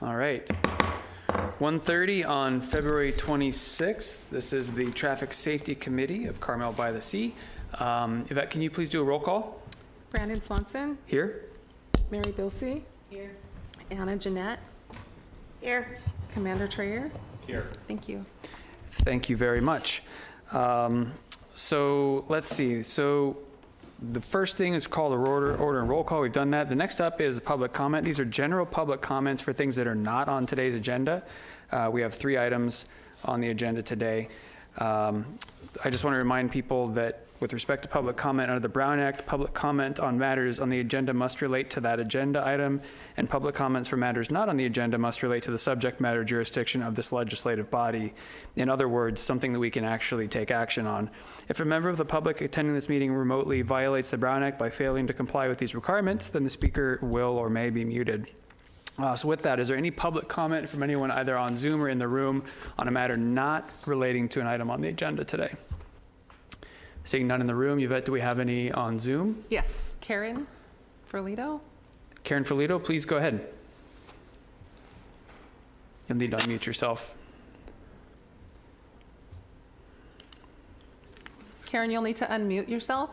All right. 1:30 on February 26th. This is the Traffic Safety Committee of Carmel-by-the-Sea. Yvette, can you please do a roll call? Brandon Swanson. Here. Mary Bilse. Here. Anna Ginette. Here. Commander Trayer. Here. Thank you. Thank you very much. So let's see. So the first thing is call to order and roll call. We've done that. The next up is public comment. These are general public comments for things that are not on today's agenda. We have 3 items on the agenda today. I just want to remind people that with respect to public comment under the Brown Act, public comment on matters on the agenda must relate to that agenda item, and public comments for matters not on the agenda must relate to the subject matter jurisdiction of this legislative body. In other words, something that we can actually take action on. If a member of the public attending this meeting remotely violates the Brown Act by failing to comply with these requirements, then the speaker will or may be muted. So with that, is there any public comment from anyone either on Zoom or in the room on a matter not relating to an item on the agenda today? Seeing none in the room, Yvette, do we have any on Zoom? Yes, Karen Ferlito. Karen Ferlito, please go ahead. You'll need to unmute yourself. Karen, you'll need to unmute yourself.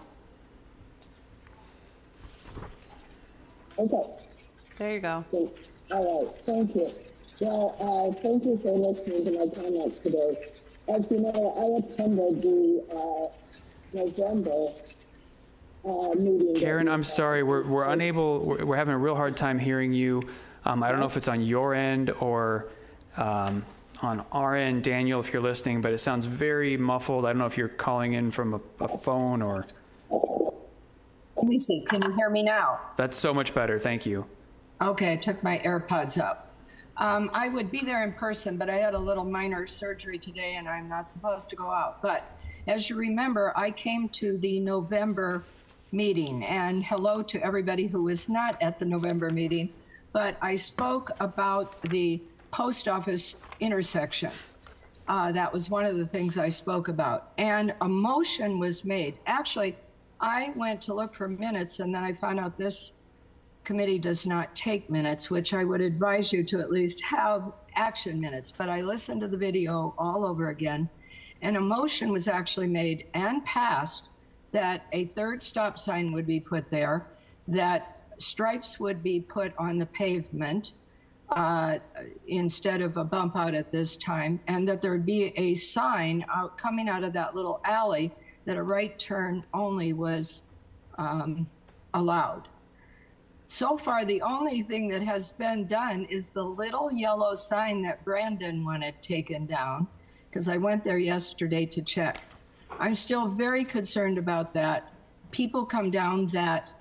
Okay. There you go. All right, thank you. Well, thank you for listening to my comments today. As you know, I attended the November meeting. Karen, I'm sorry, we're unable, we're having a real hard time hearing you. I don't know if it's on your end or on our end, Daniel, if you're listening, but it sounds very muffled. I don't know if you're calling in from a phone or... Let me see, can you hear me now? That's so much better, thank you. Okay, I took my AirPods up. I would be there in person, but I had a little minor surgery today and I'm not supposed to go out. But as you remember, I came to the November meeting, and hello to everybody who was not at the November meeting, but I spoke about the post office intersection. That was one of the things I spoke about. And a motion was made. Actually, I went to look for minutes and then I found out this committee does not take minutes, which I would advise you to at least have action minutes. But I listened to the video all over again, and a motion was actually made and passed that a third stop sign would be put there, that stripes would be put on the pavement instead of a bump out at this time, and that there would be a sign coming out of that little alley that a right turn only was allowed. So far, the only thing that has been done is the little yellow sign that Brandon wanted taken down, because I went there yesterday to check. I'm still very concerned about that. People come down that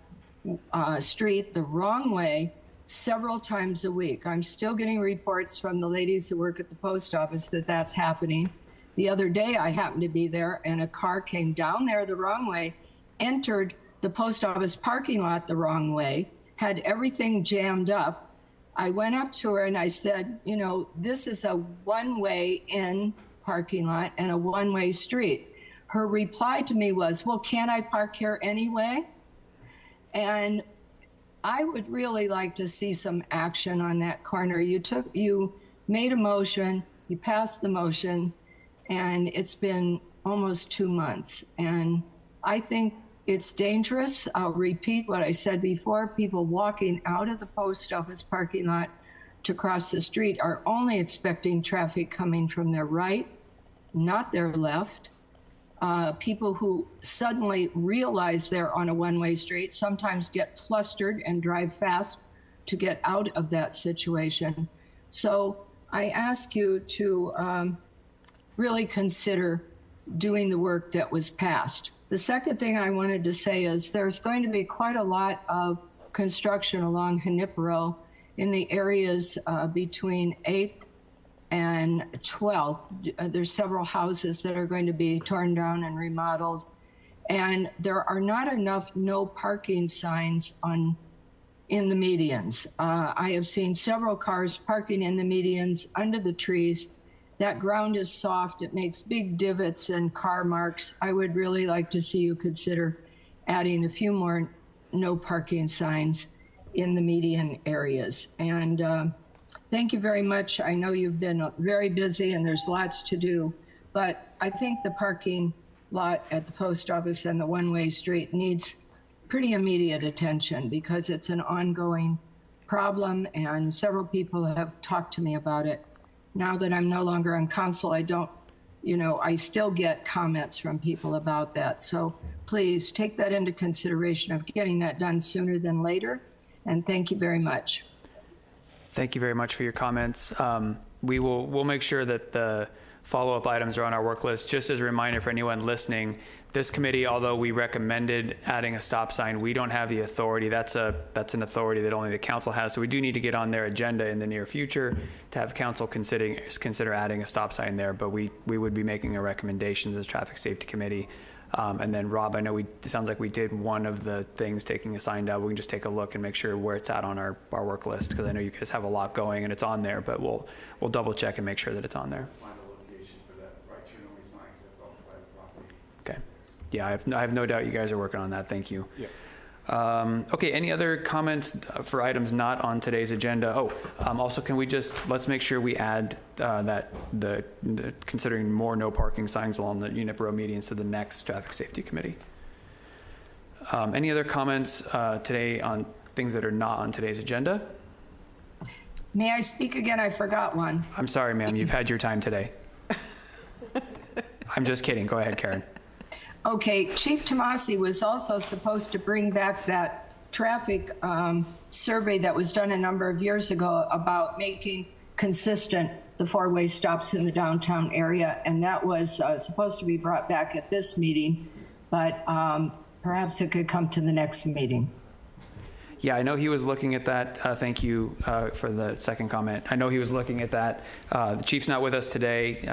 street the wrong way several times a week. I'm still getting reports from the ladies who work at the post office that that's happening. The other day, I happened to be there, and a car came down there the wrong way, entered the post office parking lot the wrong way, had everything jammed up. I went up to her and I said, you know, this is a one-way in parking lot and a one-way street. Her reply to me was, well, can't I park here anyway? And I would really like to see some action on that corner. You made a motion, you passed the motion, and it's been almost 2 months. And I think it's dangerous. I'll repeat what I said before. People walking out of the post office parking lot to cross the street are only expecting traffic coming from their right, not their left. People who suddenly realize they're on a one-way street sometimes get flustered and drive fast to get out of that situation. So I ask you to really consider doing the work that was passed. The second thing I wanted to say is there's going to be quite a lot of construction along Junipero in the areas between 8th and 12th. There's several houses that are going to be torn down and remodeled. And there are not enough no parking signs in the medians. I have seen several cars parking in the medians under the trees. That ground is soft. It makes big divots and car marks. I would really like to see you consider adding a few more no parking signs in the median areas. And Thank you very much. I know you've been very busy and there's lots to do, but I think the parking lot at the post office and the one-way street needs pretty immediate attention because it's an ongoing problem and several people have talked to me about it. Now that I'm no longer on council, I still get comments from people about that. So please take that into consideration of getting that done sooner than later. And thank you very much. Thank you very much for your comments. We'll make sure that the follow-up items are on our work list. Just as a reminder for anyone listening, this committee, although we recommended adding a stop sign, we don't have the authority. That's an authority that only the council has. So we do need to get on their agenda in the near future to have council consider adding a stop sign there. But we would be making a recommendation to the Traffic Safety Committee. And then Rob, I know it sounds like we did one of the things, taking a sign down. We can just take a look and make sure where it's at on our work list, because I know you guys have a lot going and it's on there, but we'll double check and make sure that it's on there. Find a location for that right turn only sign, so it's all private property. Okay. Yeah, I have no doubt you guys are working on that. Thank you. Yeah. Okay, any other comments for items not on today's agenda? Also, can we let's make sure we add that the considering more no parking signs along the Unip Road medians to the next Traffic Safety Committee. Any other comments today on things that are not on today's agenda? May I speak again? I forgot one. I'm sorry, ma'am. You've had your time today. I'm just kidding. Go ahead, Karen. Okay, Chief Tomasi was also supposed to bring back that traffic survey that was done a number of years ago about making consistent the four-way stops in the downtown area, and that was supposed to be brought back at this meeting, but perhaps it could come to the next meeting. Yeah, I know he was looking at that. Thank you for the second comment. I know he was looking at that. The chief's not with us today.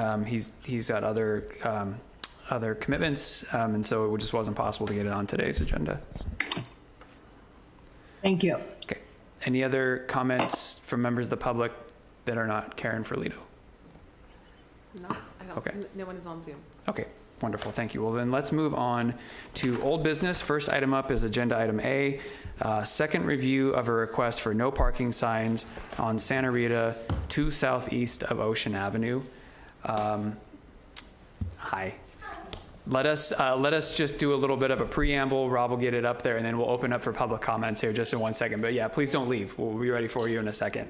He's got other commitments, and so it just wasn't possible to get it on today's agenda. Thank you. Okay. Any other comments from members of the public that are not Karen Ferlito? No, I don't. Okay. No one is on Zoom. Okay, wonderful. Thank you. Well, then let's move on to old business. First item up is agenda item A, second review of a request for no parking signs on Santa Rita 2 southeast of Ocean Avenue. Hi. Let us just do a little bit of a preamble. Rob will get it up there, and then we'll open up for public comments here just in 1 second. But yeah, please don't leave. We'll be ready for you in a second.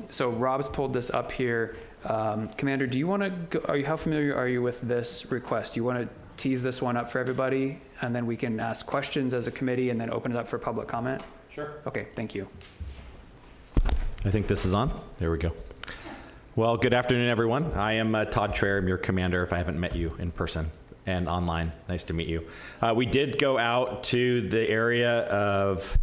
So Rob's pulled this up here. Commander, do you want to go? How familiar are you with this request? Do you want to tease this one up for everybody, and then we can ask questions as a committee, and then open it up for public comment? Sure. Okay, thank you. I think this is on. There we go. Well, good afternoon, everyone. I am Todd Traer. I'm your commander if I haven't met you in person and online. Nice to meet you. We did go out to the area of,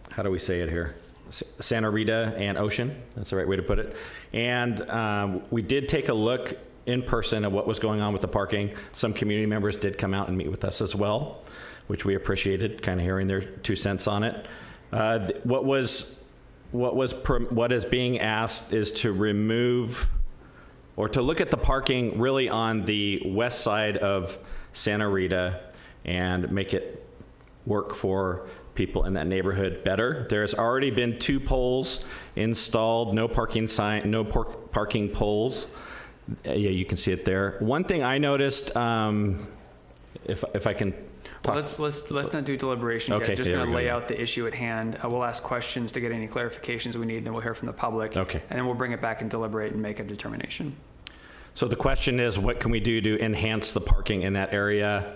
how do we say it here? Santa Rita and Ocean. That's the right way to put it. And we did take a look in person at what was going on with the parking. Some community members did come out and meet with us as well, which we appreciated, kind of hearing their 2 cents on it. What is being asked is to remove or to look at the parking really on the west side of Santa Rita and make it work for people in that neighborhood better. There's already been 2 poles installed, no parking sign, no parking poles. Yeah, you can see it there. One thing I noticed, if I can. Well, let's not do deliberation yet. Okay, Just going to lay go. out the issue at hand. We'll ask questions to get any clarifications we need, then we'll hear from the public. Okay. And then we'll bring it back and deliberate and make a determination. So the question is, what can we do to enhance the parking in that area,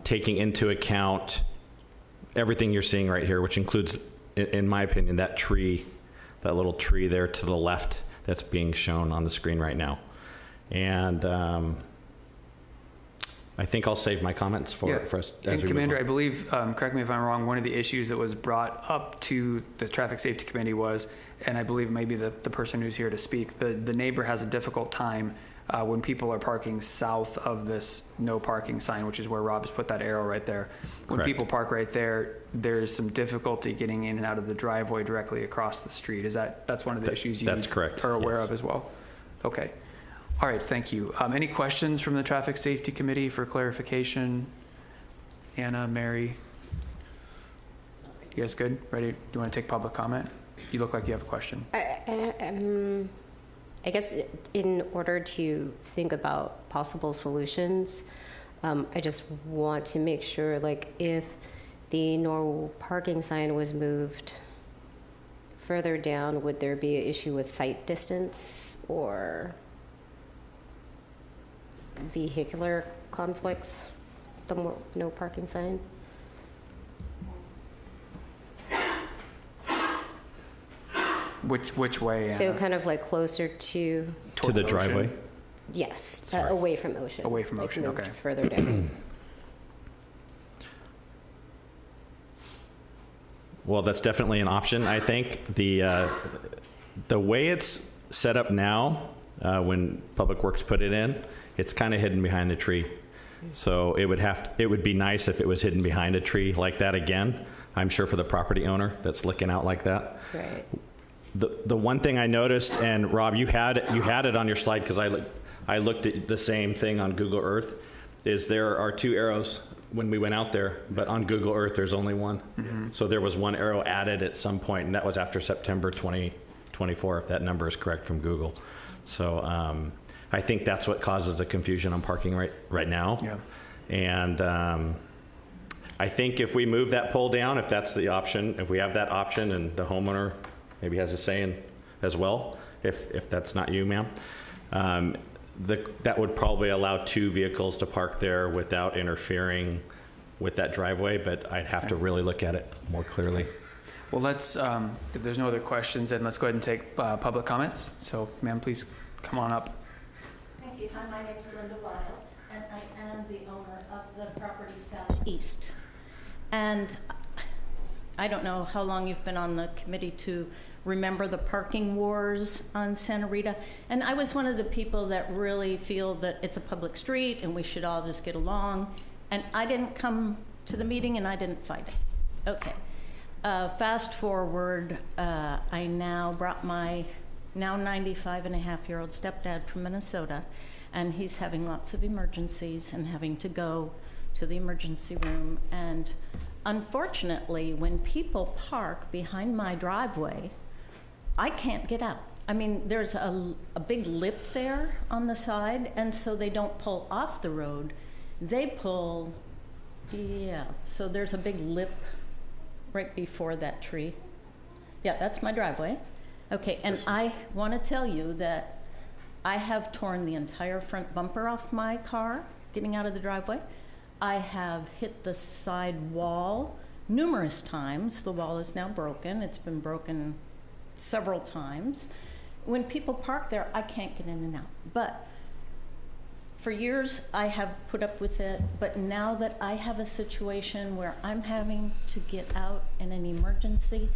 taking into account everything you're seeing right here, which includes, in my opinion, that tree, that little tree there to the left that's being shown on the screen right now. And I think I'll save my comments for us. And Commander, I believe, correct me if I'm wrong, one of the issues that was brought up to the Traffic Safety Committee was, and I believe maybe the person who's here to speak, the neighbor has a difficult time when people are parking south of this no parking sign, which is where Rob has put that arrow right there. When Correct. people park right there, there's some difficulty getting in and out of the driveway directly across the street. That's one of the issues you that's correct. are aware Yes. of as well? Okay. All right, thank you. Any questions from the Traffic Safety Committee for clarification? Anna, Mary? You guys good? Ready? Do you want to take public comment? You look like you have a question. I guess in order to think about possible solutions, I just want to make sure, like, if the no parking sign was moved further down, would there be an issue with sight distance or vehicular conflicts? The no parking sign? Which way? So Anna? kind of like closer to, To Towards the ocean? driveway? yes, Sorry. away from ocean. Away from like ocean, moved okay. Further down. Well, that's definitely an option. I think the way it's set up now, when Public Works put it in, it's kind of hidden behind the tree. So it would be nice if it was hidden behind a tree like that again. I'm sure for the property owner that's looking out like that. Right. The one thing I noticed, and Rob, you had it on your slide because I looked at the same thing on Google Earth, is there are 2 arrows when we went out there, but on Google Earth there's only one. So there was 1 arrow added at some point, and that was after September 2024, if that number is correct from Google. So I think that's what causes the confusion on parking right now. Yeah. And I think if we move that pole down, if that's the option, if we have that option and the homeowner maybe has a say in as well, if that's not you, ma'am, that would probably allow 2 vehicles to park there without interfering with that driveway, but I'd have to really look at it more clearly. Well, let's, if there's no other questions, then let's go ahead and take public comments. So, ma'am, please come on up. Thank you. Hi, my name is Linda Wild, and I am the owner of the property southeast. And I don't know how long you've been on the committee to remember the parking wars on Santa Rita. And I was one of the people that really feel that it's a public street and we should all just get along. And I didn't come to the meeting and I didn't fight it. Okay. Fast forward, I now brought my now 95-and-a-half-year-old stepdad from Minnesota, and he's having lots of emergencies and having to go to the emergency room. And unfortunately, when people park behind my driveway, I can't get out. I mean, there's a big lip there on the side, and so they don't pull off the road. They pull, yeah, so there's a big lip right before that tree. Yeah, that's my driveway. Okay, and I want to tell you that I have torn the entire front bumper off my car getting out of the driveway. I have hit the side wall numerous times. The wall is now broken. It's been broken several times. When people park there, I can't get in and out. But for years, I have put up with it. But now that I have a situation where I'm having to get out in an emergency,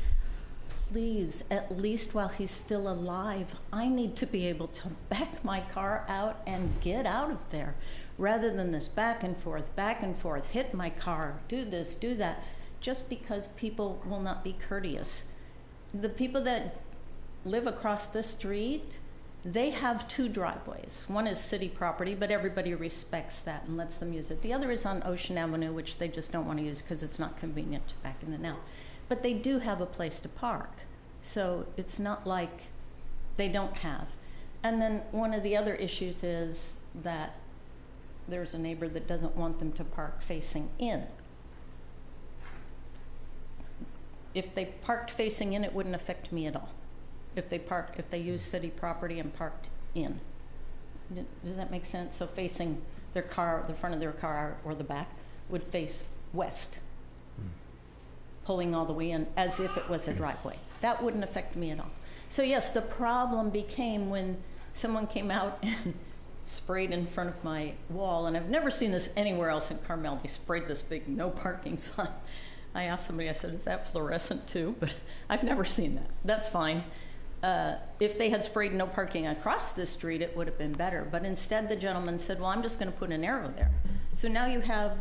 please, at least while he's still alive, I need to be able to back my car out and get out of there, rather than this back and forth, hit my car, do this, do that, just because people will not be courteous. The people that live across the street, they have 2 driveways. One is city property, but everybody respects that and lets them use it. The other is on Ocean Avenue, which they just don't want to use because it's not convenient to back in and out. But they do have a place to park. So it's not like they don't have. And then one of the other issues is that there's a neighbor that doesn't want them to park facing in. If they parked facing in, it wouldn't affect me at all. If they use city property and parked in. Does that make sense? So facing their car, the front of their car or the back would face west, pulling all the way in as if it was a driveway. That wouldn't affect me at all. So yes, the problem became when someone came out and sprayed in front of my wall, and I've never seen this anywhere else in Carmel. They sprayed this big no parking sign. I asked somebody, I said, is that fluorescent too? But I've never seen that. That's fine. If they had sprayed no parking across the street, it would have been better. But instead, the gentleman said, well, I'm just going to put an arrow there. So now you have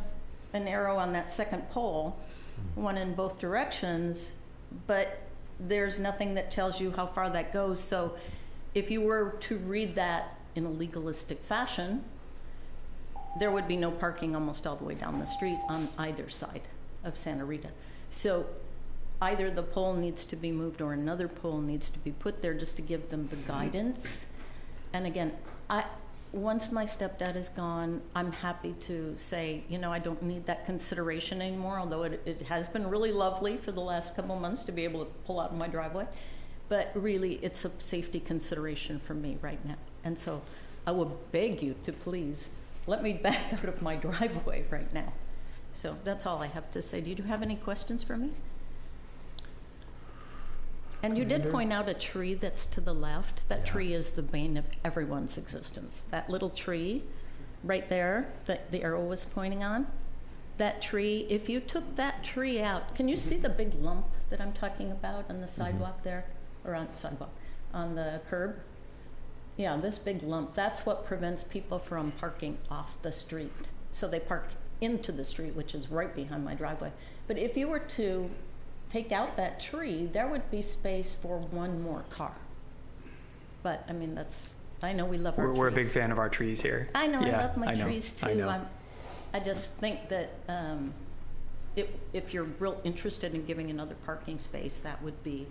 an arrow on that second pole, one in both directions, but there's nothing that tells you how far that goes. So if you were to read that in a legalistic fashion, there would be no parking almost all the way down the street on either side of Santa Rita. So either the pole needs to be moved or another pole needs to be put there just to give them the guidance. And again, once my stepdad is gone, I'm happy to say, you know, I don't need that consideration anymore, although it has been really lovely for the last couple months to be able to pull out of my driveway. But really, it's a safety consideration for me right now. And so I will beg you to please let me back out of my driveway right now. So that's all I have to say. Do you have any questions for me? And you did point out a tree that's to the left. That tree is the bane of everyone's existence. That little tree right there that the arrow was pointing on, that tree, if you took that tree out, can you see the big lump that I'm talking about on the sidewalk there? Or on the sidewalk, on the curb? Yeah, this big lump, that's what prevents people from parking off the street. So they park into the street, which is right behind my driveway. But if you were to take out that tree, there would be space for one more car. But I mean, I know we love our trees. We're a big fan of our trees here. I know, Yeah, I love my I know, trees too. I know. I just think that if you're real interested in giving another parking space, that would be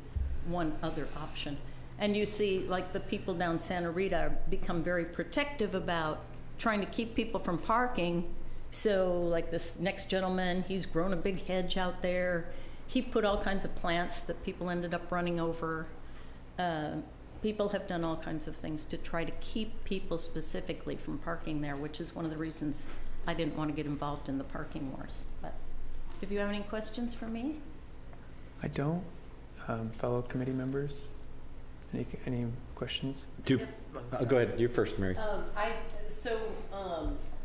one other option. And you see, like, the people down Santa Rita become very protective about trying to keep people from parking. So like this next gentleman, he's grown a big hedge out there. He put all kinds of plants that people ended up running over. People have done all kinds of things to try to keep people specifically from parking there, which is one of the reasons I didn't want to get involved in the parking wars. But if you have any questions for me? I don't. Fellow committee members, any questions? Go ahead. You first, Mary.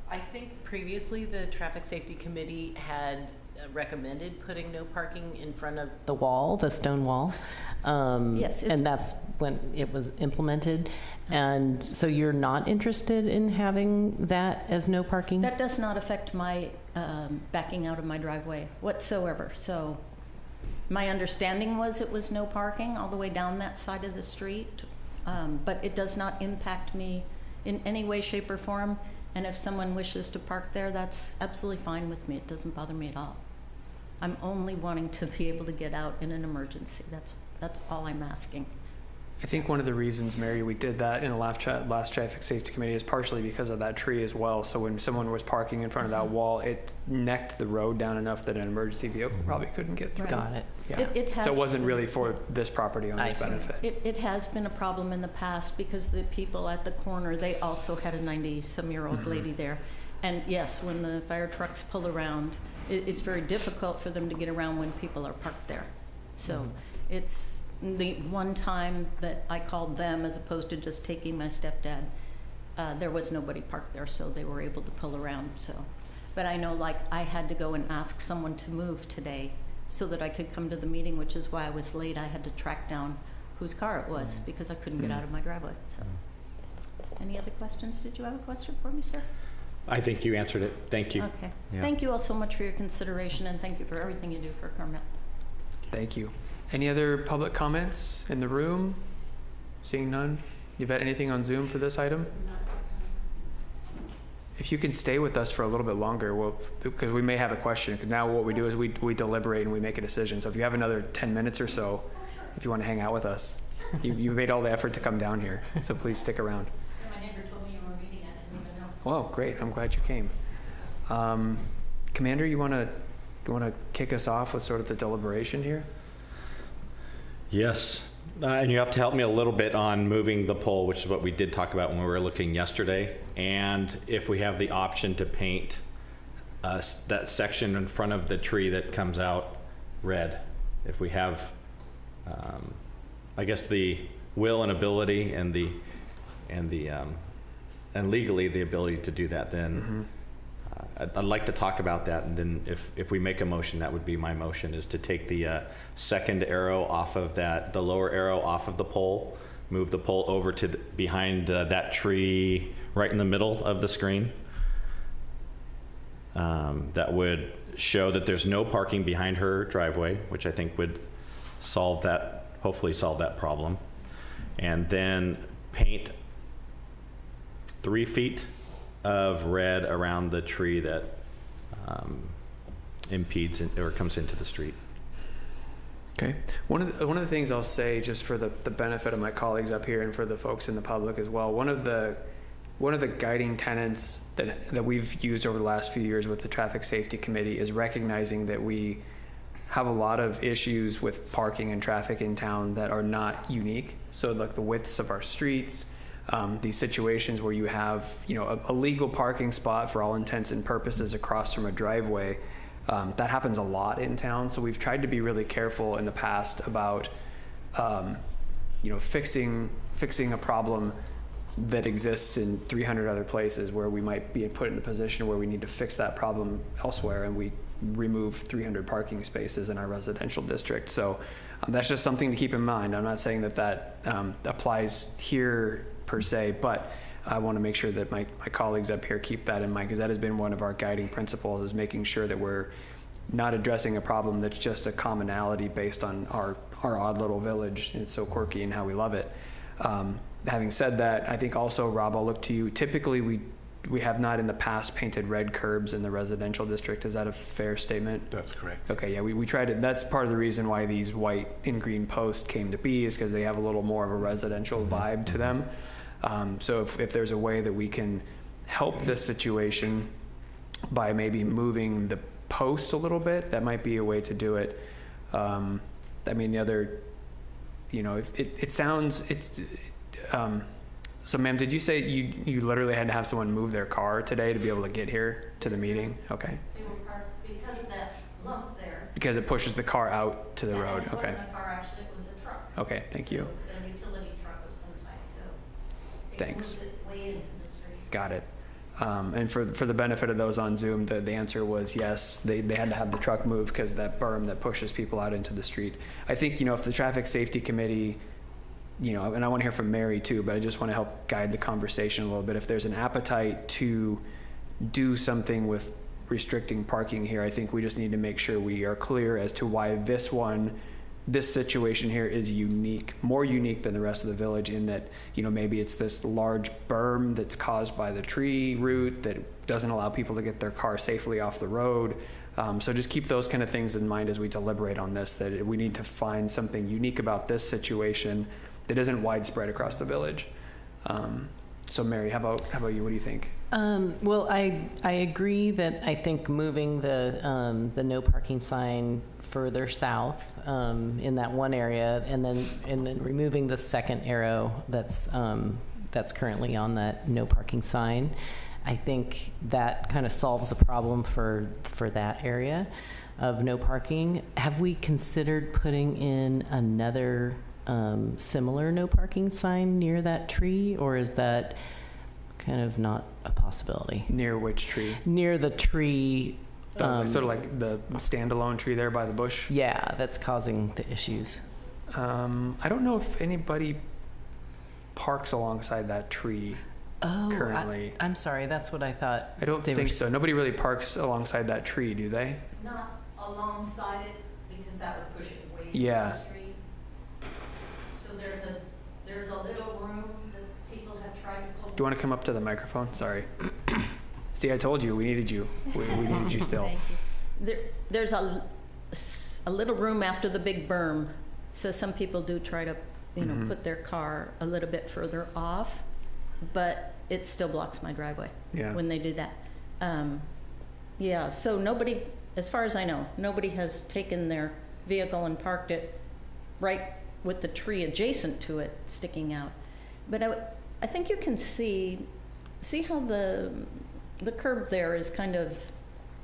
I think previously the Traffic Safety Committee had recommended putting no parking in front of the wall, the stone wall. Yes. And that's when it was implemented. And so you're not interested in having that as no parking? That does not affect my backing out of my driveway whatsoever. So my understanding was it was no parking all the way down that side of the street, but it does not impact me in any way, shape, or form. And if someone wishes to park there, that's absolutely fine with me. It doesn't bother me at all. I'm only wanting to be able to get out in an emergency. That's all I'm asking. I think one of the reasons, Mary, we did that in the last traffic safety committee is partially because of that tree as well. So when someone was parking in front of that wall, it necked the road down enough that an emergency vehicle probably couldn't get through. Right. Got it. Yeah. So it wasn't really for this property owner's benefit. It has been a problem in the past because the people at the corner, they also had a 90-some-year-old lady there. And yes, when the fire trucks pull around, it's very difficult for them to get around when people are parked there. So it's the one time that I called them as opposed to just taking my stepdad, there was nobody parked there, so they were able to pull around. So, but I know, like, I had to go and ask someone to move today so that I could come to the meeting, which is why I was late. I had to track down whose car it was because I couldn't get out of my driveway. So, any other questions? Did you have a question for me, sir? I think you answered it. Thank you. Okay. Yeah. Thank you all so much for your consideration, and thank you for everything you do for Carmel. Thank you. Any other public comments in the room? Seeing none. You've had anything on Zoom for this item? If you can stay with us for a little bit longer, because we may have a question, because now what we do is we deliberate and we make a decision. So if you have another 10 minutes or so, if you want to hang out with us, you made all the effort to come down here, so please stick around. My neighbor told me you were meeting. I didn't even know. Well, great. I'm glad you came. Commander, you want to kick us off with sort of the deliberation here? Yes. And you have to help me a little bit on moving the pole, which is what we did talk about when we were looking yesterday. And if we have the option to paint that section in front of the tree that comes out red, if we have, I guess, the will and ability and legally the ability to do that, then I'd like to talk about that. And then if we make a motion, that would be my motion, is to take the second arrow off of that, the lower arrow off of the pole, move the pole over to behind that tree right in the middle of the screen. That would show that there's no parking behind her driveway, which I think would hopefully solve that problem. And then paint 3 feet of red around the tree that impedes or comes into the street. Okay. One of the things I'll say, just for the benefit of my colleagues up here and for the folks in the public as well, one of the guiding tenets that we've used over the last few years with the Traffic Safety Committee is recognizing that we have a lot of issues with parking and traffic in town that are not unique. So like the widths of our streets, these situations where you have, a legal parking spot for all intents and purposes across from a driveway, that happens a lot in town. So we've tried to be really careful in the past about, fixing a problem that exists in 300 other places where we might be put in a position where we need to fix that problem elsewhere, and we remove 300 parking spaces in our residential district. So that's just something to keep in mind. I'm not saying that applies here per se, but I want to make sure that my colleagues up here keep that in mind, because that has been one of our guiding principles, is making sure that we're not addressing a problem that's just a commonality based on our odd little village. It's so quirky and how we love it. Having said that, I think also, Rob, I'll look to you. Typically, we have not in the past painted red curbs in the residential district. Is that a fair statement? That's correct. Okay, yeah, we tried it. That's part of the reason why these white and green posts came to be, is because they have a little more of a residential vibe to them. So if there's a way that we can help this situation by maybe moving the post a little bit, that might be a way to do it. The other, it sounds, so ma'am, did you say you literally had to have someone move their car today to be able to get here to the meeting? Okay. They were parked because of that lump there. Because it pushes the car out to the Yeah, road. and it Okay. wasn't a car, actually, it was a truck. Okay, thank you. So, a utility truck of some type, so they Thanks. moved it way into the street. Got it. And for the benefit of those on Zoom, the answer was yes, they had to have the truck move because that berm that pushes people out into the street. I think, if the Traffic Safety Committee, and I want to hear from Mary too, but I just want to help guide the conversation a little bit. If there's an appetite to do something with restricting parking here, I think we just need to make sure we are clear as to why this situation here is unique, more unique than the rest of the village, in that, maybe it's this large berm that's caused by the tree root that doesn't allow people to get their car safely off the road. So just keep those kind of things in mind as we deliberate on this, that we need to find something unique about this situation that isn't widespread across the village. So Mary, how about you? What do you think? Well, I agree that I think moving the no parking sign further south in that one area, and then removing the second arrow that's currently on that no parking sign, I think that kind of solves the problem for that area of no parking. Have we considered putting in another similar no parking sign near that tree, or is that kind of not a possibility? Near which tree? Near the tree. Sort of like the standalone tree there by the bush? Yeah, that's causing the issues. I don't know if anybody parks alongside that tree currently. I'm sorry, that's what I thought. I don't think so. Nobody really parks alongside that tree, do they? Not alongside it, because that would push it way Yeah. down the street. So there's a little room that people have tried to pull. Do you want to come up to the microphone? Sorry. See, I told you, we needed you. We needed you still. Thank you. There's a little room after the big berm, so some people do try to, put their car a little bit further off, but it still blocks my driveway when they do that. So nobody, as far as I know, nobody has taken their vehicle and parked it right with the tree adjacent to it sticking out. But I think you can see how the curb there is kind of,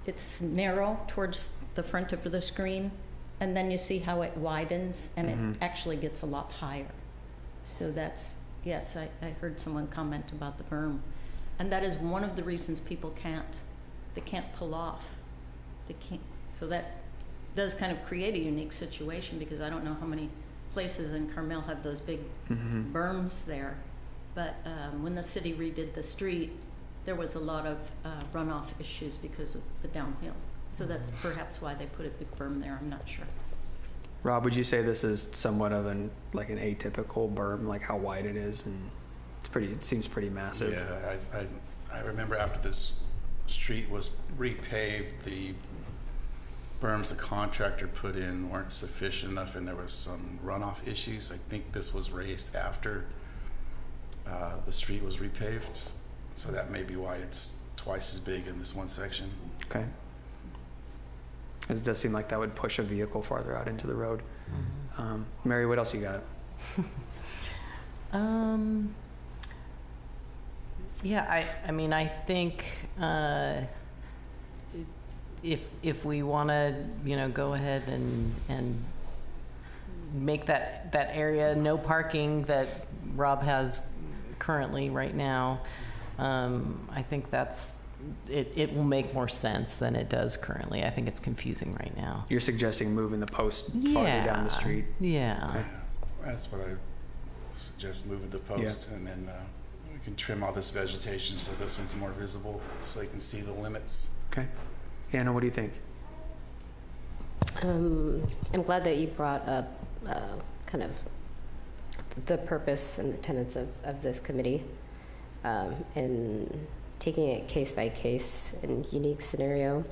it's narrow towards the front of the screen, and then you see how it widens and it actually gets a lot higher. So that's, yes, I heard someone comment about the berm, and that is one of the reasons people can't pull off. They can't, so that does kind of create a unique situation, because I don't know how many places in Carmel have those big berms there, but when the city redid the street, there was a lot of runoff issues because of the downhill. So that's perhaps why they put a big berm there. I'm not sure. Rob, would you say this is somewhat of an atypical berm, like how wide it is? And it seems pretty massive. Yeah, I remember after this street was repaved, berms the contractor put in weren't sufficient enough and there was some runoff issues. I think this was raised after the street was repaved, so that may be why it's twice as big in this one section. Okay. It does seem like that would push a vehicle farther out into the road. Mary, what else you got? Yeah, I mean, I think if we want to, go ahead and make that area no parking that Rob has currently right now, I think it will make more sense than it does currently. I think it's confusing right now. You're suggesting moving the post farther down the street? Yeah. Okay. That's what I suggest, moving the post, and then we can trim all this vegetation so this one's more visible, so you can see the limits. Okay. Anna, what do you think? I'm glad that you brought up kind of the purpose and the tenets of this committee, and taking it case by case and unique scenario.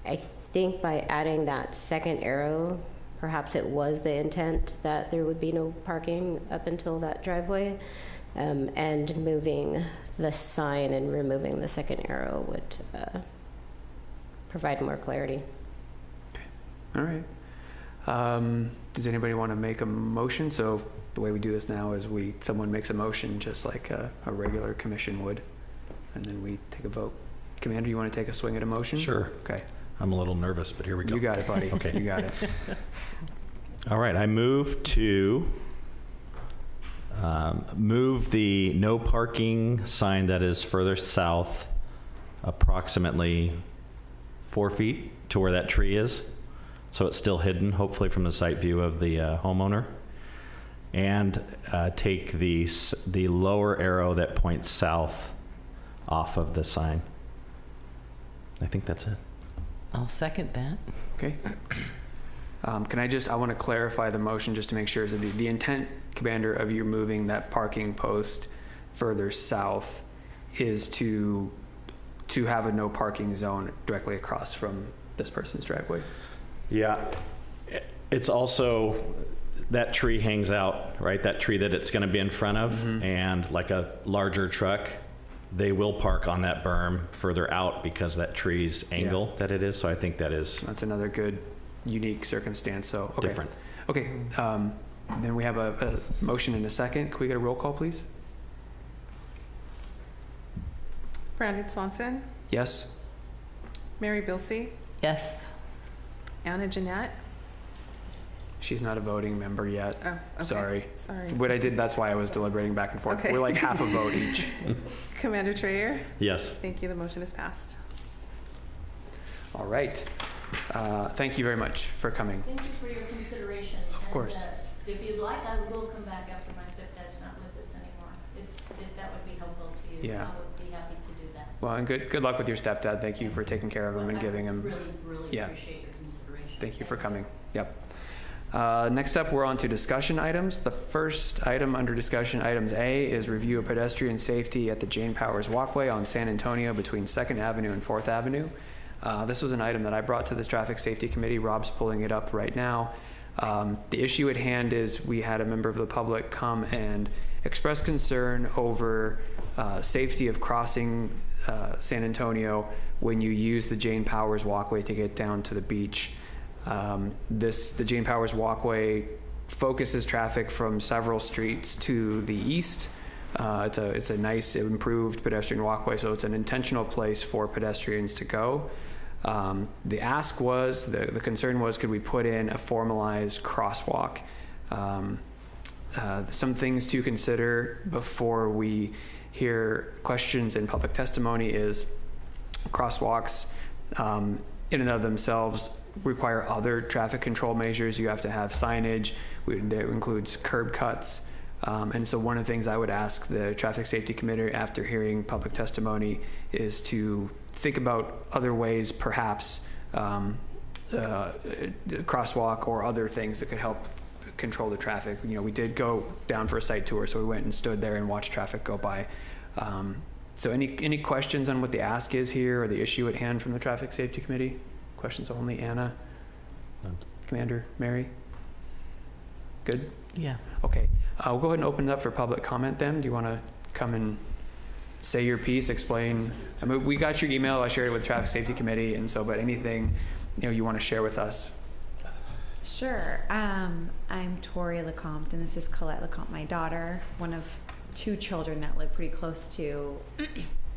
I think by adding that second arrow, perhaps it was the intent that there would be no parking up until that driveway, and moving the sign and removing the second arrow would provide more clarity. All right. Does anybody want to make a motion? So the way we do this now is someone makes a motion just like a regular commission would, and then we take a vote. Commander, you want to take a swing at a motion? Sure. Okay. I'm a little nervous, but here we go. You got it, buddy. Okay. You got it. All right, I move to move the no parking sign that is further south approximately 4 feet to where that tree is. So it's still hidden, hopefully from the site view of the homeowner. And take the lower arrow that points south off of the sign. I think that's it. I'll second that. Okay. I want to clarify the motion just to make sure. So the intent, Commander, of you moving that parking post further south is to have a no parking zone directly across from this person's driveway. Yeah. It's also, that tree hangs out, right? That tree that it's going to be in front of, and like a larger truck, they will park on that berm further out because that tree's angle that it is. So I think that's another good, unique circumstance. So okay. Different. Okay. Then we have a motion and a second. Can we get a roll call, please? Brandon Swanson, Yes. Mary Bilse, Yes. Anna Ginette. She's not a voting member yet. Oh, okay. Sorry. Sorry. What I did, that's why I was deliberating back and forth. Okay. We're like half a vote each. Commander Trayer. yes. Thank you. The motion is passed. All right. Thank you very much for coming. Thank you for your consideration. Of course. And, if you'd like, I will come back after my stepdad's not with us anymore. If that would be helpful to you, Yeah. I would be happy to do that. Well, and good luck with your stepdad. Thank you for taking care of him and I giving him. really yeah. appreciate your consideration. Thank you for coming. Yep. Next up, we're on to discussion items. The first item under discussion items A is review of pedestrian safety at the Jane Powers Walkway on San Antonio between 2nd Avenue and 4th Avenue. This was an item that I brought to this Traffic Safety Committee. Rob's pulling it up right now. The issue at hand is we had a member of the public come and express concern over safety of crossing San Antonio when you use the Jane Powers Walkway to get down to the beach. The Jane Powers Walkway focuses traffic from several streets to the east. It's a nice, improved pedestrian walkway, so it's an intentional place for pedestrians to go. The ask was, the concern was, could we put in a formalized crosswalk? Some things to consider before we hear questions and public testimony is crosswalks in and of themselves require other traffic control measures. You have to have signage that includes curb cuts. And so one of the things I would ask the Traffic Safety Committee after hearing public testimony is to think about other ways, perhaps crosswalk or other things that could help control the traffic. You know, we did go down for a site tour, so we went and stood there and watched traffic go by. So any questions on what the ask is here or the issue at hand from the Traffic Safety Committee? Questions only, Anna? Commander, Mary? Good? Yeah. Okay. We'll go ahead and open it up for public comment then. Do you want to come and say your piece, explain? I mean, we got your email. I shared it with the Traffic Safety Committee, and so, but anything, you want to share with us? Sure. I'm Tori Lecomte, and this is Colette Lecomte, my daughter, one of 2 children that live pretty close to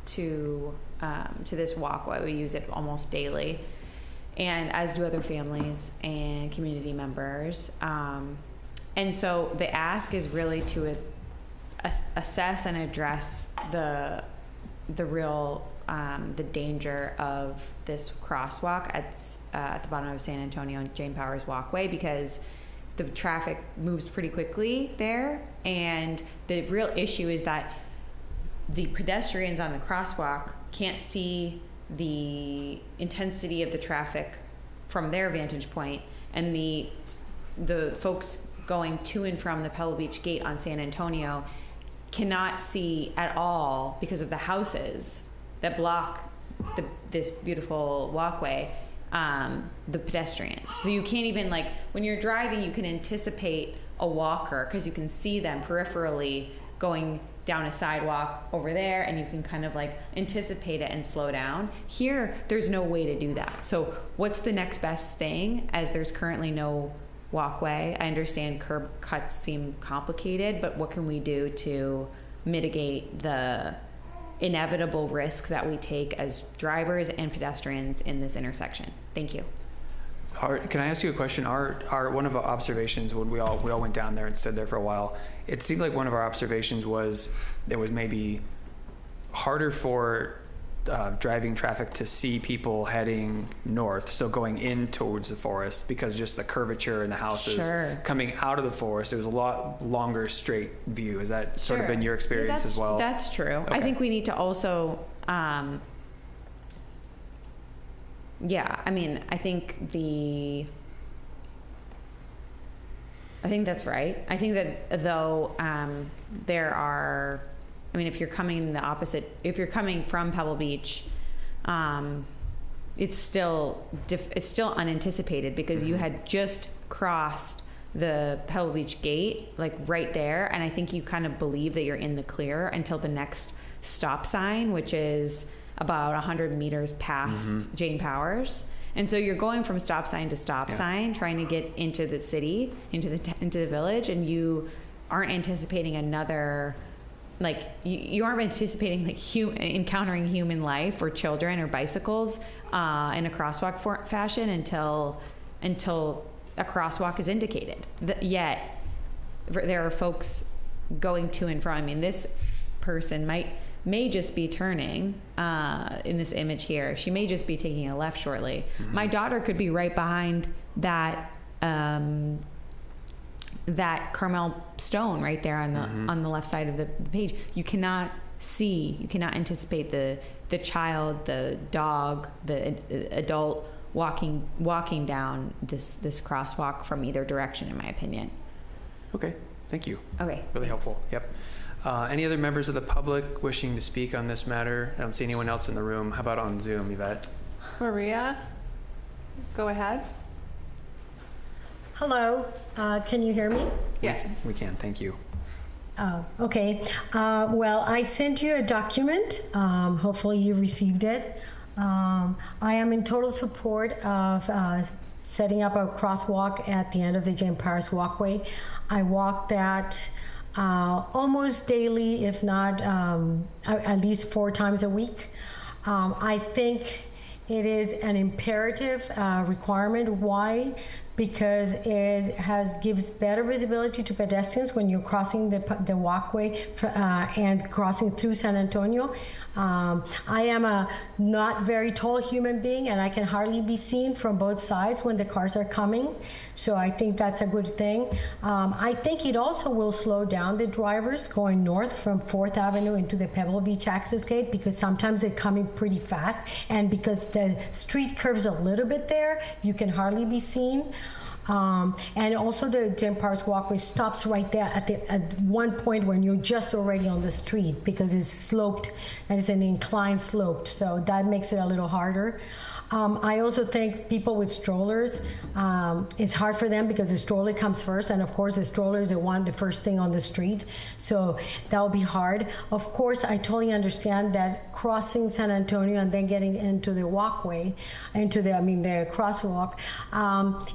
this walkway. We use it almost daily, and as do other families and community members. And so the ask is really to assess and address the real the danger of this crosswalk at the bottom of San Antonio and Jane Powers Walkway, because the traffic moves pretty quickly there, and the real issue is that the pedestrians on the crosswalk can't see the intensity of the traffic from their vantage point, and the folks going to and from the Pebble Beach gate on San Antonio cannot see at all because of the houses that block this beautiful walkway, the pedestrians. So you can't even, like, when you're driving, you can anticipate a walker because you can see them peripherally going down a sidewalk over there, and you can kind of like anticipate it and slow down. Here, there's no way to do that. So what's the next best thing, as there's currently no walkway? I understand curb cuts seem complicated, but what can we do to mitigate the inevitable risk that we take as drivers and pedestrians in this intersection? Thank you. Can I ask you a question? Our one of our observations when we all went down there and stood there for a while, it seemed like one of our observations was there was maybe harder for driving traffic to see people heading north, so going in towards the forest, because just the curvature in the houses. Sure. Coming out of the forest, it was a lot longer straight view. Has that sort of been your experience as well? That's true. Okay. I think we need to also, I mean, I think that's right. I think that though there are, I mean, if you're coming from Pebble Beach, it's still unanticipated, because you had just crossed the Pebble Beach gate, like right there, and I think you kind of believe that you're in the clear until the next stop sign, which is about 100 meters past Jane Powers. And so you're going from stop sign to stop sign, trying to get into the city, into the village, and you aren't anticipating another, like, you aren't anticipating like encountering human life or children or bicycles in a crosswalk fashion until a crosswalk is indicated. Yet there are folks going to and from. I mean, this person may just be turning in this image here. She may just be taking a left shortly. My daughter could be right behind that Carmel stone right there on the left side of the page. You cannot anticipate the child, the dog, the adult walking down this crosswalk from either direction, in my opinion. Okay, thank you. Okay. Really helpful. Yep. Any other members of the public wishing to speak on this matter? I don't see anyone else in the room. How about on Zoom, Yvette? Maria, go ahead. Hello, can you hear me? Yes. We can, thank you. Oh, okay. Well, I sent you a document. Hopefully you received it. I am in total support of setting up a crosswalk at the end of the Jane Powers Walkway. I walk that almost daily, if not at least 4 times a week. I think it is an imperative requirement. Why? Because it gives better visibility to pedestrians when you're crossing the walkway and crossing through San Antonio. I am a not very tall human being, and I can hardly be seen from both sides when the cars are coming. So I think that's a good thing. I think it also will slow down the drivers going north from 4th Avenue into the Pebble Beach access gate, because sometimes they're coming pretty fast, and because the street curves a little bit there, you can hardly be seen. And also the Jane Powers Walkway stops right there at one point when you're just already on the street, because it's sloped and it's an inclined slope, so that makes it a little harder. I also think people with strollers, it's hard for them because the stroller comes first, and of course the stroller is the first thing on the street, so that will be hard. Of course, I totally understand that crossing San Antonio and then getting into the walkway, the crosswalk,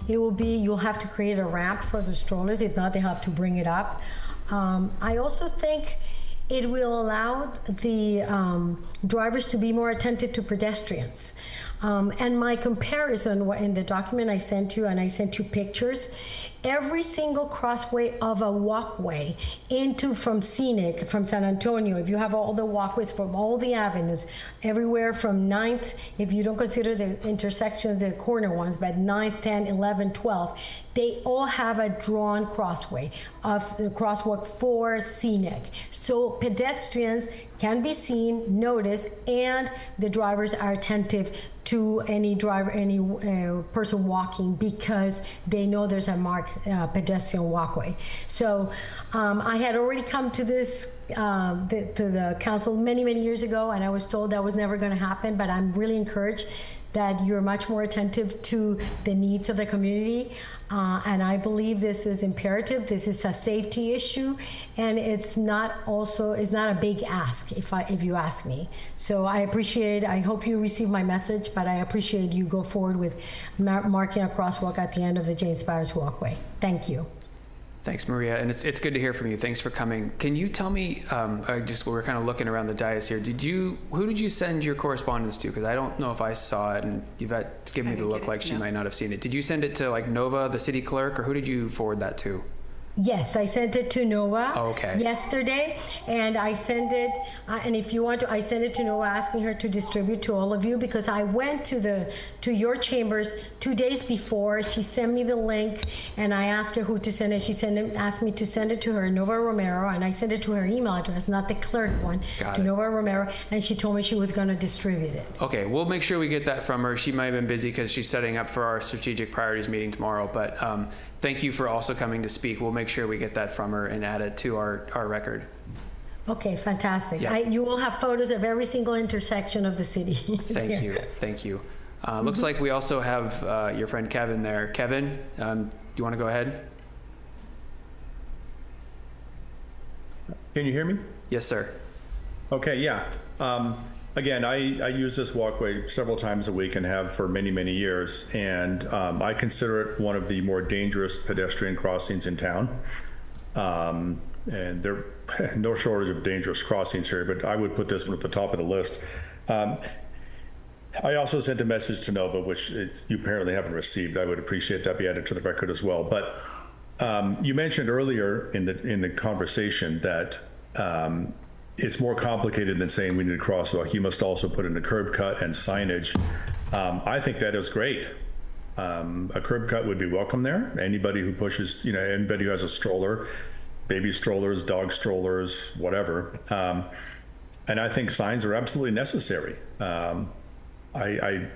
you'll have to create a ramp for the strollers. If not, they have to bring it up. I also think it will allow the drivers to be more attentive to pedestrians. And my comparison in the document I sent you, and I sent you pictures, every single crossway of a walkway from Scenic, from San Antonio, if you have all the walkways from all the avenues, everywhere from 9th, if you don't consider the intersections, the corner ones, but 9th, 10, 11, 12, they all have a drawn crossway of the crosswalk for Scenic. So pedestrians can be seen, noticed, and the drivers are attentive to any person walking because they know there's a marked pedestrian walkway. So I had already come to this to the council many years ago, and I was told that was never going to happen, but I'm really encouraged that you're much more attentive to the needs of the community, and I believe this is imperative. This is a safety issue, and it's not a big ask if you ask me. So I hope you receive my message, but I appreciate you go forward with marking a crosswalk at the end of the James Byers walkway. Thank you. Thanks, Maria, and it's good to hear from you. Thanks for coming. Can you tell me, we're kind of looking around the dais here, who did you send your correspondence to? Because I don't know if I saw it, and Yvette's giving me the look like she might not have seen it. Did you send it to like Nova, the city clerk, or who did you forward that to? Yes, I sent it to Nova yesterday, and I sent it, and if you want to, I sent it to Nova asking her to distribute to all of you, because I went to your chambers 2 days before. She sent me the link, and I asked her who to send it. She asked me to send it to her, Nova Romero, and I sent it to her email address, not the clerk one, to Nova Romero, and she told me she was going to distribute it. Okay, we'll make sure we get that from her. She might have been busy because she's setting up for our strategic priorities meeting tomorrow, but thank you for also coming to speak. We'll make sure we get that from her and add it to our record. Okay, fantastic. Yeah. You will have photos of every single intersection of the city. Thank you. Looks like we also have your friend Kevin there. Kevin, you want to go ahead? Can you hear me? Yes, sir. Okay, yeah. Again, I use this walkway several times a week and have for many years, and I consider it one of the more dangerous pedestrian crossings in town. And there are no shortage of dangerous crossings here, but I would put this one at the top of the list. I also sent a message to Nova, which you apparently haven't received. I would appreciate that be added to the record as well. But you mentioned earlier in the conversation that it's more complicated than saying we need a crosswalk. You must also put in a curb cut and signage. I think that is great. A curb cut would be welcome there. Anybody who pushes, anybody who has a stroller, baby strollers, dog strollers, whatever. And I think signs are absolutely necessary. I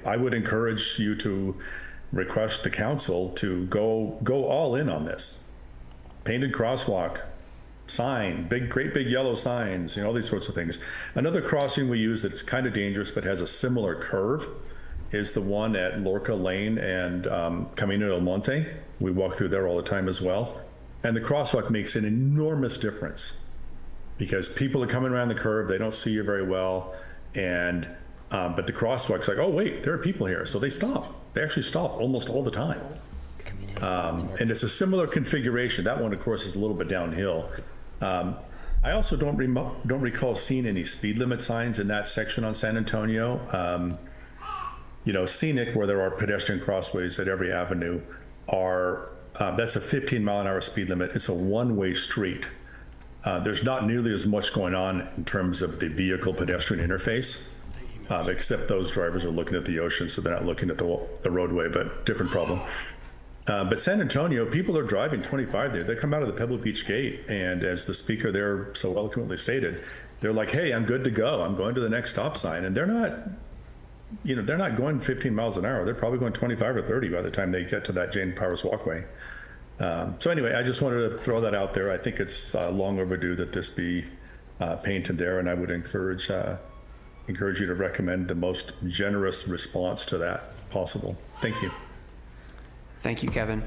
would encourage you to request the council to go all in on this. Painted crosswalk, sign, great big yellow signs, all these sorts of things. Another crossing we use that's kind of dangerous but has a similar curve is the one at Lorca Lane and Camino del Monte. We walk through there all the time as well. And the crosswalk makes an enormous difference because people are coming around the curve, they don't see you very well, and but the crosswalk's like, oh wait, there are people here, so they stop. They actually stop almost all the time. And it's a similar configuration. That one, of course, is a little bit downhill. I also don't recall seeing any speed limit signs in that section on San Antonio. Scenic, where there are pedestrian crossways at every avenue, that's a 15-mile-an-hour speed limit. It's a one-way street. There's not nearly as much going on in terms of the vehicle-pedestrian interface, except those drivers are looking at the ocean, so they're not looking at the roadway, but different problem. But San Antonio, people are driving 25 there. They come out of the Pebble Beach gate, and as the speaker there so eloquently stated, they're like, hey, I'm good to go. I'm going to the next stop sign. And they're not going 15 miles an hour. They're probably going 25 or 30 by the time they get to that Jane Powers walkway. So anyway, I just wanted to throw that out there. I think it's long overdue that this be painted there, and I would encourage encourage you to recommend the most generous response to that possible. Thank you. Thank you, Kevin.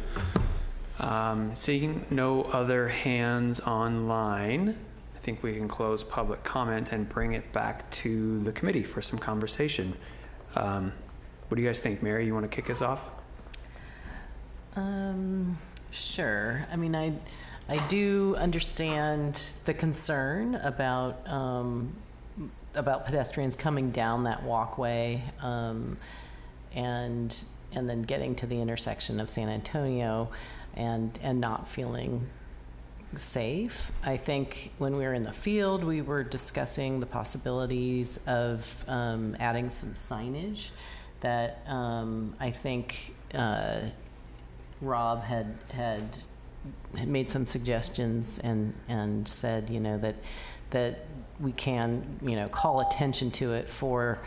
Seeing no other hands online, I think we can close public comment and bring it back to the committee for some conversation. What do you guys think? Mary, you want to kick us off? Sure. I mean, I do understand the concern about pedestrians coming down that walkway, and then getting to the intersection of San Antonio and not feeling safe. I think when we were in the field, we were discussing the possibilities of adding some signage that I think Rob had made some suggestions and said, you know, that we can, you know, call attention to it for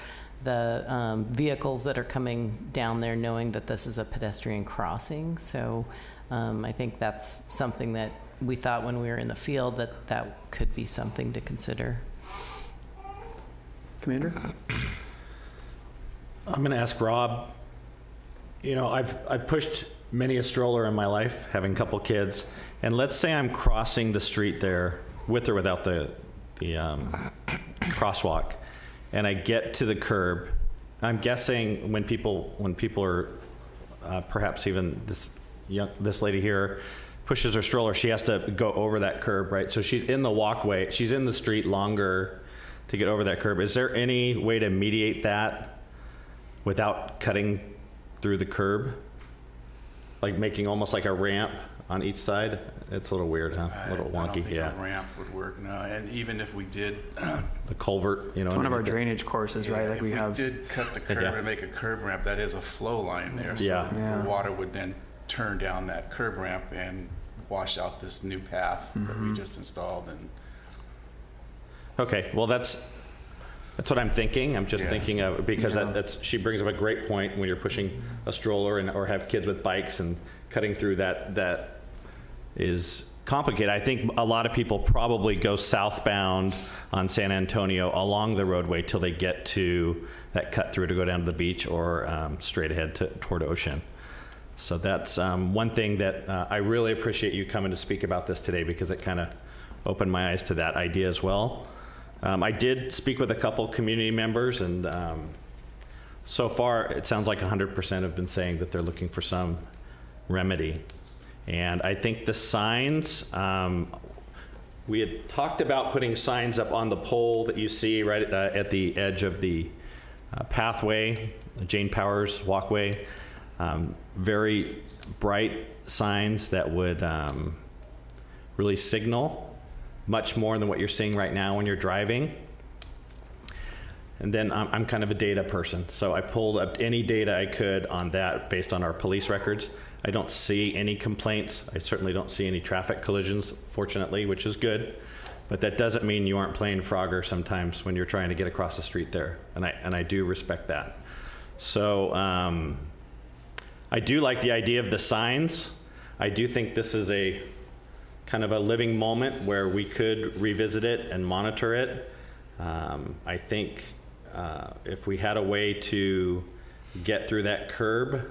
the vehicles that are coming down there, knowing that this is a pedestrian crossing. So I think that's something that we thought when we were in the field that could be something to consider. Commander? I'm going to ask Rob. You know, I've pushed many a stroller in my life, having a couple kids, and let's say I'm crossing the street there with or without the crosswalk, and I get to the curb. I'm guessing when people are perhaps even this lady here pushes her stroller, she has to go over that curb, right? So she's in the walkway, she's in the street longer to get over that curb. Is there any way to mediate that without cutting through the curb? Like making almost like a ramp on each side? It's a little weird, huh? A little wonky, I don't think yeah. a ramp would work, no. And even if we did... the culvert, you know. It's one of our drainage courses, right? Like if we did cut the curb and make a curb ramp, that is a flow line there. So the water would then turn down that curb ramp and wash out this new path that we just installed. And okay, well that's what I'm thinking. I'm just thinking of, because that's she brings up a great point when you're pushing a stroller or have kids with bikes and cutting through that is complicated. I think a lot of people probably go southbound on San Antonio along the roadway till they get to that cut through to go down to the beach or straight ahead toward Ocean. So that's one thing that I really appreciate you coming to speak about this today, because it kind of opened my eyes to that idea as well. I did speak with a couple community members, and so far it sounds like 100% have been saying that they're looking for some remedy. And I think the signs, we had talked about putting signs up on the pole that you see right at the edge of the pathway, Jane Powers walkway. Very bright signs that would really signal much more than what you're seeing right now when you're driving. And then I'm kind of a data person, so I pulled up any data I could on that based on our police records. I don't see any complaints. I certainly don't see any traffic collisions, fortunately, which is good. But that doesn't mean you aren't playing Frogger sometimes when you're trying to get across the street there, and I do respect that. So I do like the idea of the signs. I do think this is a kind of a living moment where we could revisit it and monitor it. I think if we had a way to get through that curb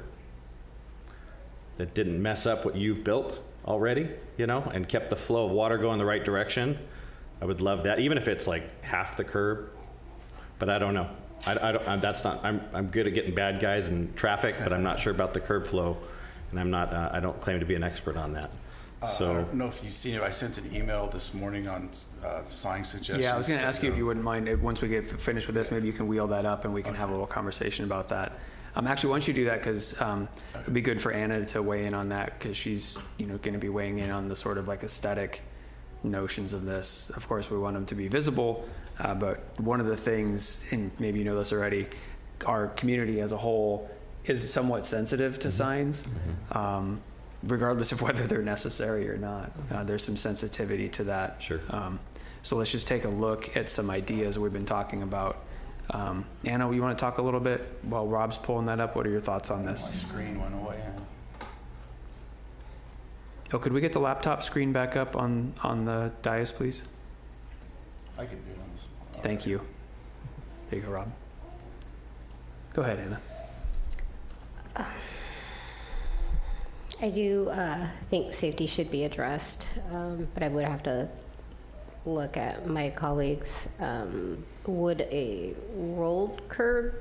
that didn't mess up what you built already, you know, and kept the flow of water going the right direction, I would love that, even if it's like half the curb. But I don't know. I'm good at getting bad guys in traffic, but I'm not sure about the curb flow, and I don't claim to be an expert on that. So I don't know if you've seen it. I sent an email this morning on sign suggestions. Yeah, I was going to ask you if you wouldn't mind, once we get finished with this, maybe you can wheel that up and we can have a little conversation about that. Actually, once you do that, because it'd be good for Anna to weigh in on that, because she's going to be weighing in on the sort of like aesthetic notions of this. Of course, we want them to be visible, but one of the things, and maybe you know this already, our community as a whole is somewhat sensitive to signs. Regardless of whether they're necessary or not. There's some sensitivity to that. Sure. So let's just take a look at some ideas we've been talking about. Anna, you want to talk a little bit while Rob's pulling that up? What are your thoughts on this? My screen went away. Oh, could we get the laptop screen back up on the dais, please? I could do it on this. Thank you. There you go, Rob. Go ahead, Anna. I do think safety should be addressed, but I would have to look at my colleagues. Would a rolled curb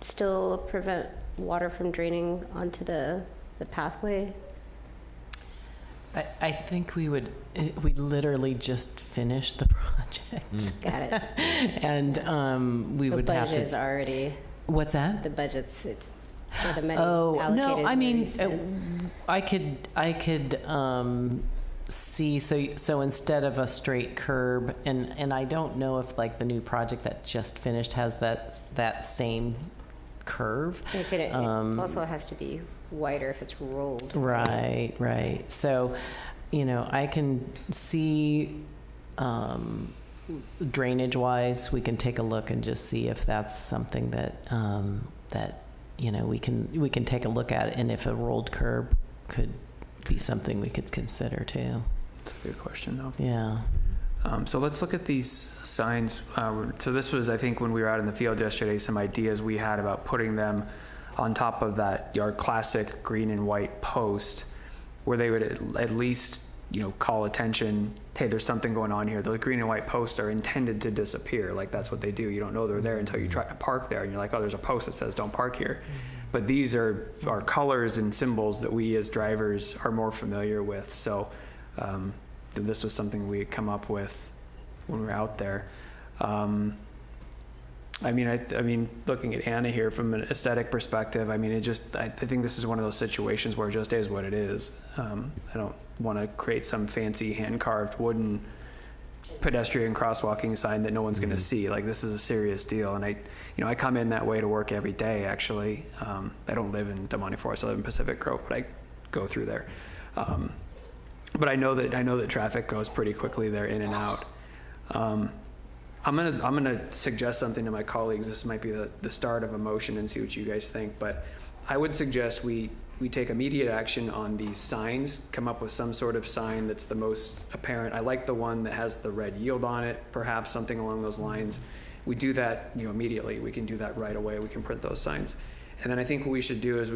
still prevent water from draining onto the pathway? I think we literally just finished the project. Got it. And we So would have to. budget is already, What's that? the budget's, it's for the money Oh, allocated. no, I is mean, already spent. I could see, so instead of a straight curb, and I don't know if like the new project that just finished has that same curve. It also has to be wider if it's rolled. Right. So, I can see drainage wise, we can take a look and just see if that's something that we can take a look at, and if a rolled curb could be something we could consider too. That's a good question, though. Yeah. So let's look at these signs. So this was, I think, when we were out in the field yesterday, some ideas we had about putting them on top of that our classic green and white post, where they would at least, call attention. Hey, there's something going on here. The green and white posts are intended to disappear. Like, that's what they do. You don't know they're there until you try to park there, and you're like, oh, there's a post that says don't park here. But these are colors and symbols that we as drivers are more familiar with. So this was something we had come up with when we were out there. I mean, looking at Anna here from an aesthetic perspective, I think this is one of those situations where it just is what it is. I don't want to create some fancy hand-carved wooden pedestrian crosswalking sign that no one's going to see. Like, this is a serious deal. And I come in that way to work every day, actually. I don't live in Des Moines Forest. I live in Pacific Grove, but I go through there. But I know that traffic goes pretty quickly there, in and out. I'm gonna suggest something to my colleagues. This might be the start of a motion, and see what you guys think. But I would suggest we take immediate action on these signs. Come up with some sort of sign that's the most apparent. I like the one that has the red yield on it, perhaps something along those lines. We do that, immediately. We can do that right away. We can print those signs. And then I think what we should do is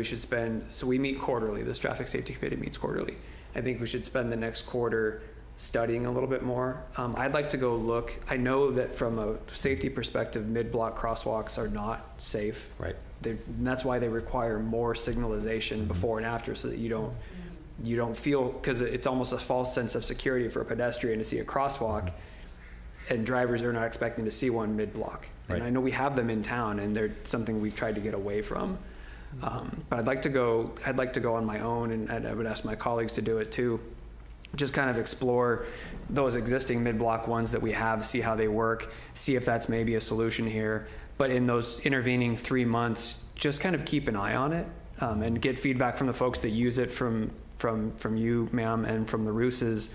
so we meet quarterly. This traffic safety committee meets quarterly. I think we should spend the next quarter studying a little bit more. I'd like to go look. I know that from a safety perspective, mid-block crosswalks are not safe. Right. And that's why they require more signalization before and after, so that you don't feel, because it's almost a false sense of security for a pedestrian to see a crosswalk, and drivers are not expecting to see one mid-block. Right. And I know we have them in town, and they're something we've tried to get away from. But I'd like to go on my own, and I would ask my colleagues to do it too. Just kind of explore those existing mid-block ones that we have, see how they work, see if that's maybe a solution here. But in those intervening 3 months, just kind of keep an eye on it, and get feedback from the folks that use it, from you, ma'am, and from the Rooses,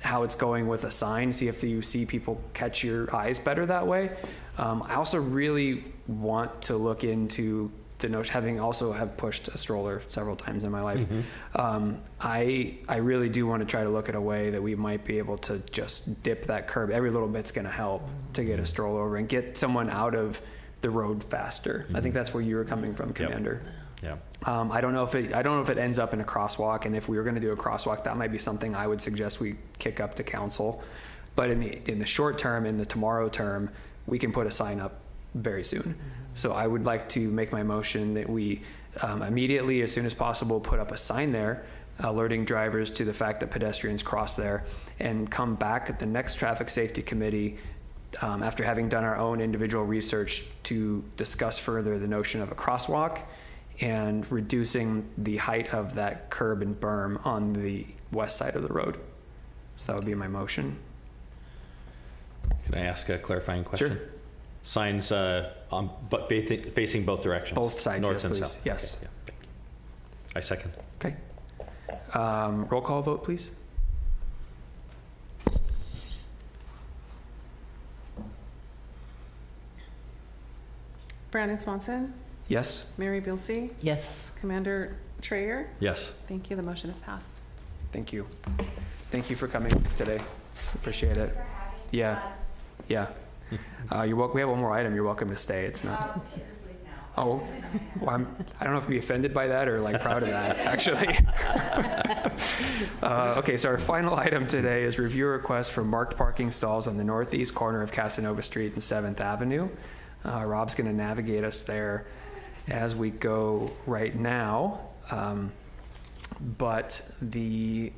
how it's going with a sign. See if you see people catch your eyes better that way. I also really want to look into the notion, have pushed a stroller several times in my life. I really do want to try to look at a way that we might be able to just dip that curb. Every little bit's going to help to get a stroller over and get someone out of the road faster. I think that's where you were coming from, Commander. Yeah. I don't know if it ends up in a crosswalk, and if we were going to do a crosswalk, that might be something I would suggest we kick up to council. But in the short term, in the tomorrow term, we can put a sign up very soon. So I would like to make my motion that we immediately, as soon as possible, put up a sign there alerting drivers to the fact that pedestrians cross there, and come back at the next traffic safety committee after having done our own individual research to discuss further the notion of a crosswalk and reducing the height of that curb and berm on the west side of the road. So that would be my motion. Can I ask a clarifying question? Sure. Signs but facing both directions? Both sides, North yes, and please. south? Yes. Okay, yeah, thank you. I second. Okay. Roll call vote, please. Brandon Swanson, Yes. Mary Bilse, Yes. Commander Trayer. Yes. Thank you. The motion is passed. Thank you. Thank you for coming today. Appreciate it. Yeah. Yeah. You're welcome. We have one more item. You're welcome to stay. It's not. Oh, well, I don't know if to be offended by that or like proud of that, actually. Okay, so our final item today is review request for marked parking stalls on the northeast corner of Casanova Street and 7th Avenue. Rob's going to navigate us there as we go right now. But the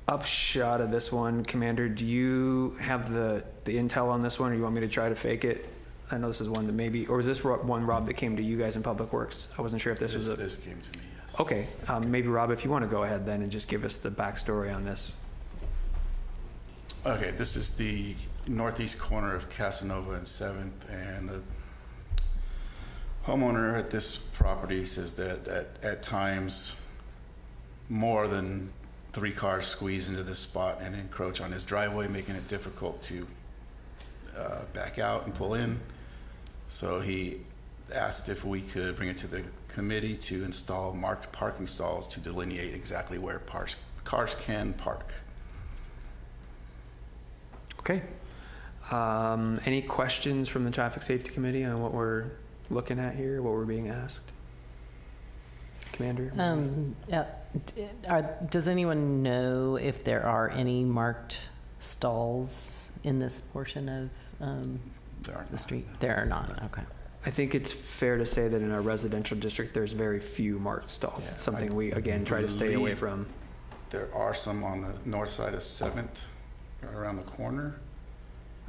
upshot of this one, Commander, do you have the intel on this one, or you want me to try to fake it? I know this is one that maybe, or is this one, Rob, that came to you guys in Public Works? I wasn't sure if this was a... This came to me, yes. Okay, maybe Rob, if you want to go ahead then and just give us the backstory on this. Okay, this is the northeast corner of Casanova and 7th, and the homeowner at this property says that at times more than 3 cars squeeze into this spot and encroach on his driveway, making it difficult to back out and pull in. So he asked if we could bring it to the committee to install marked parking stalls to delineate exactly where cars can park. Okay. Any questions from the Traffic Safety Committee on what we're looking at here, what we're being asked? Commander? Yeah. Does anyone know if there are any marked stalls in this portion of the street? There are not. Okay. I think it's fair to say that in our residential district, there's very few marked stalls. Yeah, it's something we, again, try to stay away from. There are some on the north side of 7th, right around the corner.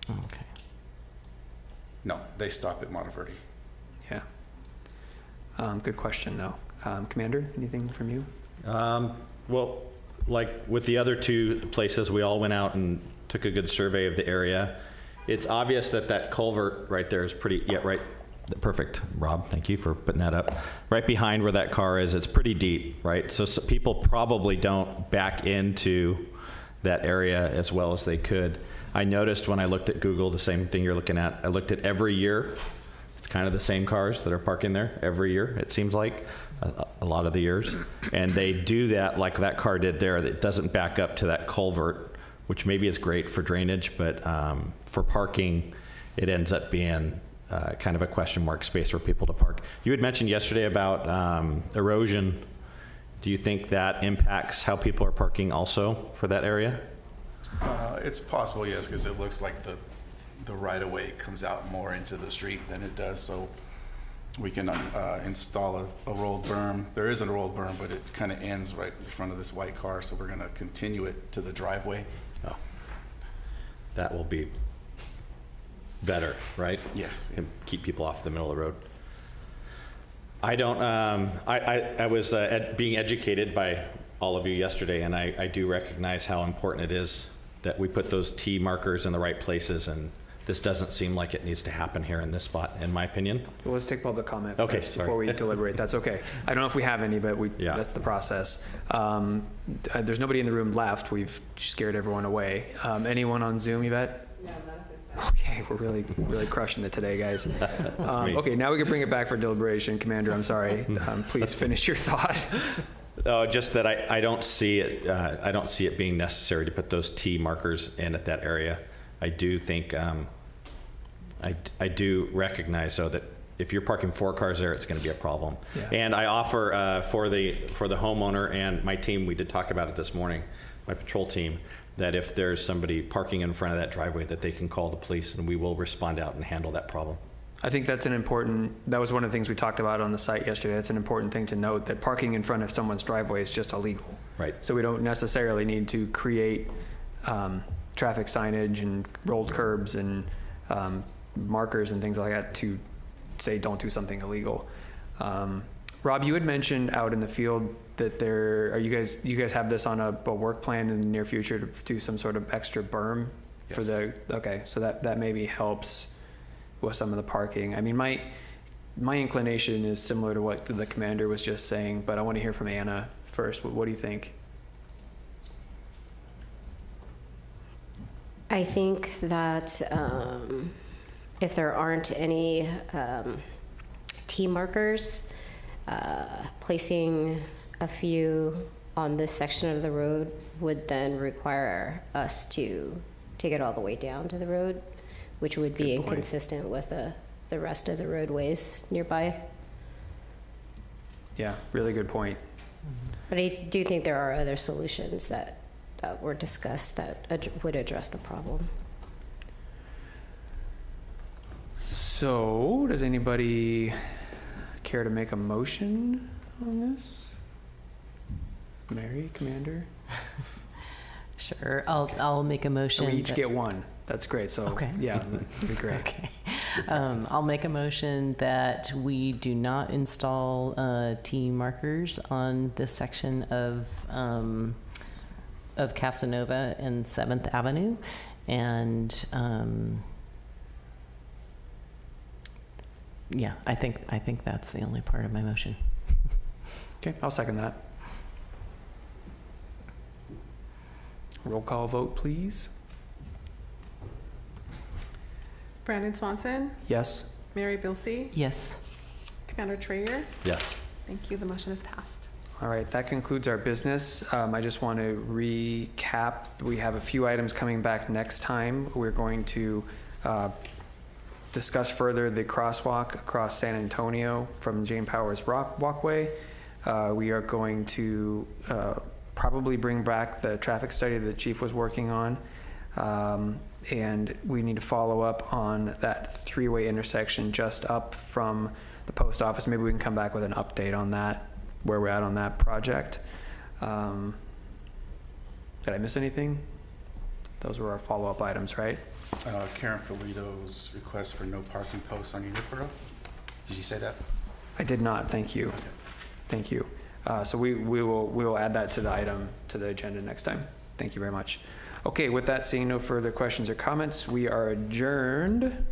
Okay. No, they stop at Monteverde. Yeah. Good question, though. Commander, anything from you? Well, like with the other 2 places, we all went out and took a good survey of the area. It's obvious that culvert right there is pretty, right, perfect, Rob, thank you for putting that up. Right behind where that car is, it's pretty deep, right? So people probably don't back into that area as well as they could. I noticed when I looked at Google, the same thing you're looking at, I looked at every year. It's kind of the same cars that are parking there every year, it seems like, a lot of the years. And they do that like that car did there. It doesn't back up to that culvert, which maybe is great for drainage, but for parking, it ends up being kind of a question mark space for people to park. You had mentioned yesterday about erosion. Do you think that impacts how people are parking also for that area? It's possible, yes, because it looks like the right-of-way comes out more into the street than it does, so we can install a rolled berm. There isn't a rolled berm, but it kind of ends right in front of this white car, so we're going to continue it to the driveway. Oh, that will be better, right? Yes. And keep people off the middle of the road. I don't, I was being educated by all of you yesterday, and I do recognize how important it is that we put those T markers in the right places, and this doesn't seem like it needs to happen here in this spot, in my opinion. Well, let's take public comment first sorry. before we deliberate. That's okay. I don't know if we have any, but that's the process. There's nobody in the room left. We've scared everyone away. Anyone on Zoom, Yvette? No, not at this time. Okay, we're really crushing it today, guys. Okay, now we can bring it back for deliberation. Commander, I'm sorry. Please finish your thought. Just that I don't see it. I don't see it being necessary to put those T markers in at that area. I do think. I do recognize though that if you're parking 4 cars there, it's going to be a problem. Yeah. And I offer for the homeowner and my team. We did talk about it this morning. My patrol team. That if there's somebody parking in front of that driveway, that they can call the police and we will respond out and handle that problem. I think that was one of the things we talked about on the site yesterday. That's an important thing to note, that parking in front of someone's driveway is just illegal. Right. So we don't necessarily need to create traffic signage and rolled curbs and markers and things like that to say don't do something illegal. Rob, you had mentioned out in the field that you guys have this on a work plan in the near future to do some sort of extra berm. Yes. Okay, so that maybe helps with some of the parking. I mean, my inclination is similar to what the commander was just saying, but I want to hear from Anna first. What do you think? I think that if there aren't any T markers, placing a few on this section of the road would then require us to take it all the way down to the road, which would be good point. inconsistent with the rest of the roadways nearby. Yeah, really good point. But I do think there are other solutions that were discussed that would address the problem. So, does anybody care to make a motion on this? Mary, Commander? Sure, I'll make a motion. We each get one. That's great. So, Okay. yeah, that'd be great. Okay. I'll make a motion that we do not install T markers on this section of Casanova and 7th Avenue. And yeah, I think that's the only part of my motion. Okay, I'll second that. Roll call vote, please. Brandon Swanson, Yes? Mary Bilse, Yes. Commander Traeger. Yes. Thank you. The motion is passed. All right, that concludes our business. I just want to recap. We have a few items coming back next time. We're going to discuss further the crosswalk across San Antonio from Jane Powers Walkway. We are going to probably bring back the traffic study that the chief was working on. And we need to follow up on that three-way intersection just up from the post office. Maybe we can come back with an update on that, where we're at on that project. Did I miss anything? Those were our follow-up items, right? Karen Felito's request for no parking posts on Unitboro. Did you say that? I did not, thank you. Okay. Thank you. So we will add that to the item, to the agenda next time. Thank you very much. Okay, with that, seeing no further questions or comments, we are adjourned.